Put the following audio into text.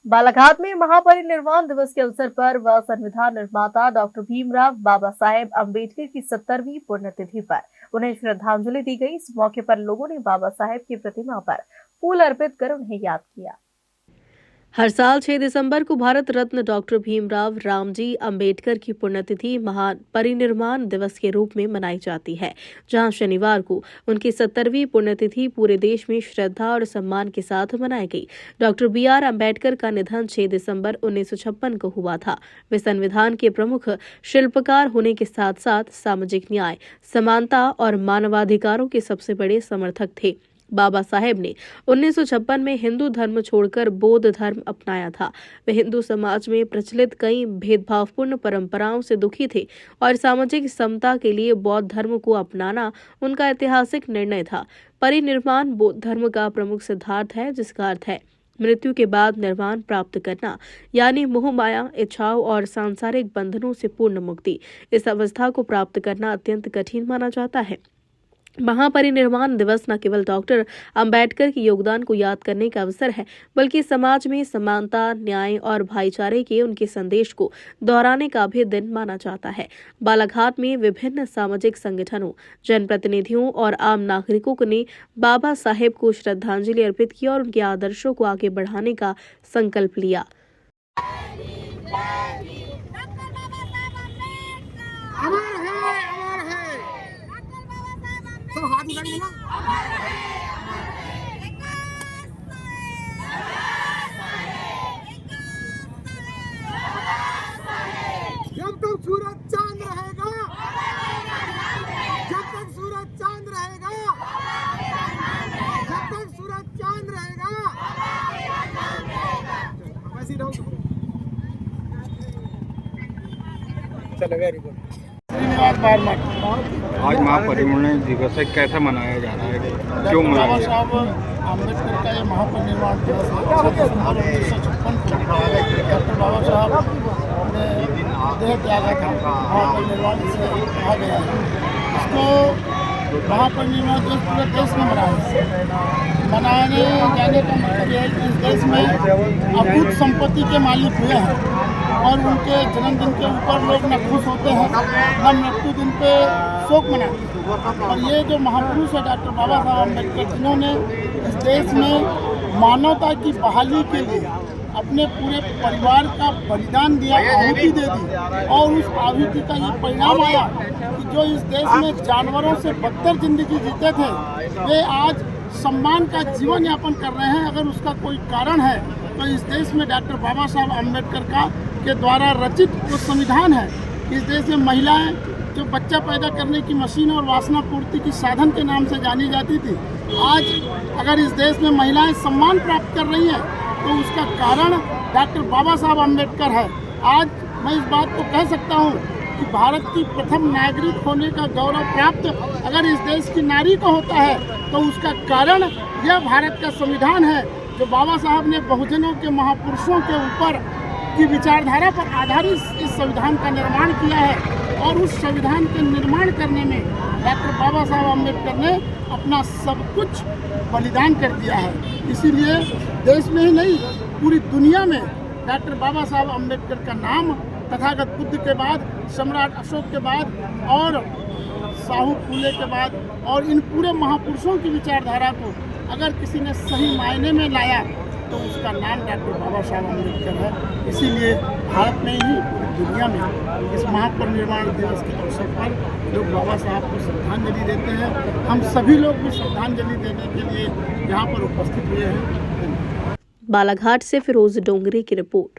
बालाघाट में महापरिनिर्वाण दिवस के अवसर पर व संविधान निर्माता डॉक्टर भीमराव बाबा साहेब अम्बेडकर की 70वीं पुण्यतिथि पर उन्हें श्रद्धांजलि दी गई। इस मौके पर लोगों ने बाबा साहेब की प्रतिमा पर फूल अर्पित कर उन्हें याद किया। हर साल 6 दिसंबर को भारत रत्न डॉक्टर भीमराव रामजी अंबेडकर की पुण्यतिथि महान परिनिर्वाण दिवस के रूप में मनाई जाती है, जहां शनिवार को उनकी 70वीं पुण्यतिथि पूरे देश में श्रद्धा और सम्मान के साथ मनाई गई। डॉक्टर BR अम्बेडकर का निधन 6 दिसंबर 1956 को हुआ था। वे संविधान के प्रमुख शिल्पकार होने के साथ साथ सामाजिक न्याय, समानता और मानवाधिकारों के सबसे बड़े समर्थक थे। बाबा साहेब ने 1956 में हिंदू धर्म छोड़कर बौद्ध धर्म अपनाया था। वे हिंदू समाज में प्रचलित कई भेदभावपूर्ण परंपराओं से दुखी थे और सामाजिक समता के लिए बौद्ध धर्म को अपनाना उनका ऐतिहासिक निर्णय था। परिनिर्वाण बौद्ध धर्म का प्रमुख सिद्धांत है, जिसका अर्थ है मृत्यु के बाद निर्वाण प्राप्त करना, यानी मोह माया, इच्छाओं और सांसारिक बंधनों से पूर्ण मुक्ति। इस अवस्था को प्राप्त करना अत्यंत कठिन माना जाता है। महापरिनिर्वाण दिवस न केवल डॉक्टर अंबेडकर के योगदान को याद करने का अवसर है, बल्कि समाज में समानता, न्याय और भाईचारे के उनके संदेश को दोहराने का भी दिन माना जाता है। बालाघाट में विभिन्न सामाजिक संगठनों, जनप्रतिनिधियों और आम नागरिकों ने बाबा साहेब को श्रद्धांजलि अर्पित की और उनके आदर्शों को आगे बढ़ाने का संकल्प लिया। हाथ उठाइए ना। जब तक सूरज चांद रहेगा, जब तक सूरज चांद रहेगा, जब तक सूरज चांद रहेगा, वैसे रहो। चलो, वेरी गुड। आज महापरिनिर्वाण दिवस है, कैसा मनाया जा रहा है, क्यों मनाया बाबा साहब अम्बेडकर का ये महापरिनिर्वाण दिवस है। 1956 को डॉक्टर बाबा साहब ने देह त्यागा था, महापरिनिर्वाण से कहा गया है। इसको महापरिनिर्वाण दिवस पूरे देश में मनाने जाने का मतलब यह है कि इस देश में अद्भुत संपत्ति के मालिक हुए हैं और उनके जन्मदिन के ऊपर लोग न खुश होते हैं, न मृत्यु दिन पे शोक मनाते हैं। और ये जो महापुरुष है डॉक्टर बाबा साहब अम्बेडकर, जिन्होंने इस देश में मानवता की बहाली के लिए अपने पूरे परिवार का बलिदान दिया, आहुति दे दी, और उस आहुति का ये परिणाम आया कि जो इस देश में जानवरों से बदतर जिंदगी जीते थे, वे आज सम्मान का जीवन यापन कर रहे हैं। अगर उसका कोई कारण है तो इस देश में डॉक्टर बाबा साहब अम्बेडकर के द्वारा रचित जो संविधान है। इस देश में महिलाएं जो बच्चा पैदा करने की मशीन और वासना पूर्ति की साधन के नाम से जानी जाती थी, आज अगर इस देश में महिलाएं सम्मान प्राप्त कर रही हैं तो उसका कारण डॉक्टर बाबा साहब अम्बेडकर है। आज मैं इस बात को कह सकता हूँ कि भारत की प्रथम नागरिक होने का गौरव प्राप्त अगर इस देश की नारी को होता है तो उसका कारण यह भारत का संविधान है, जो बाबा साहब ने बहुजनों के महापुरुषों के ऊपर की विचारधारा पर आधारित इस संविधान का निर्माण किया है। और उस संविधान के निर्माण करने में डॉक्टर बाबा साहब अम्बेडकर ने अपना सब कुछ बलिदान कर दिया है। इसीलिए देश में ही नहीं, पूरी दुनिया में डॉक्टर बाबा साहब अम्बेडकर का नाम तथागत बुद्ध के बाद, सम्राट अशोक के बाद और साहू फूले के बाद और इन पूरे महापुरुषों की विचारधारा को अगर किसी ने सही मायने में लाया तो उसका नाम डॉक्टर बाबा साहब अम्बेडकर है। इसीलिए भारत में ही पूरी दुनिया में इस महापरिनिर्वाण दिवस के अवसर पर लोग बाबा साहब को श्रद्धांजलि देते हैं। हम सभी लोग भी श्रद्धांजलि देने के लिए यहाँ पर उपस्थित हुए हैं। बालाघाट से फिरोज डोंगरी की रिपोर्ट।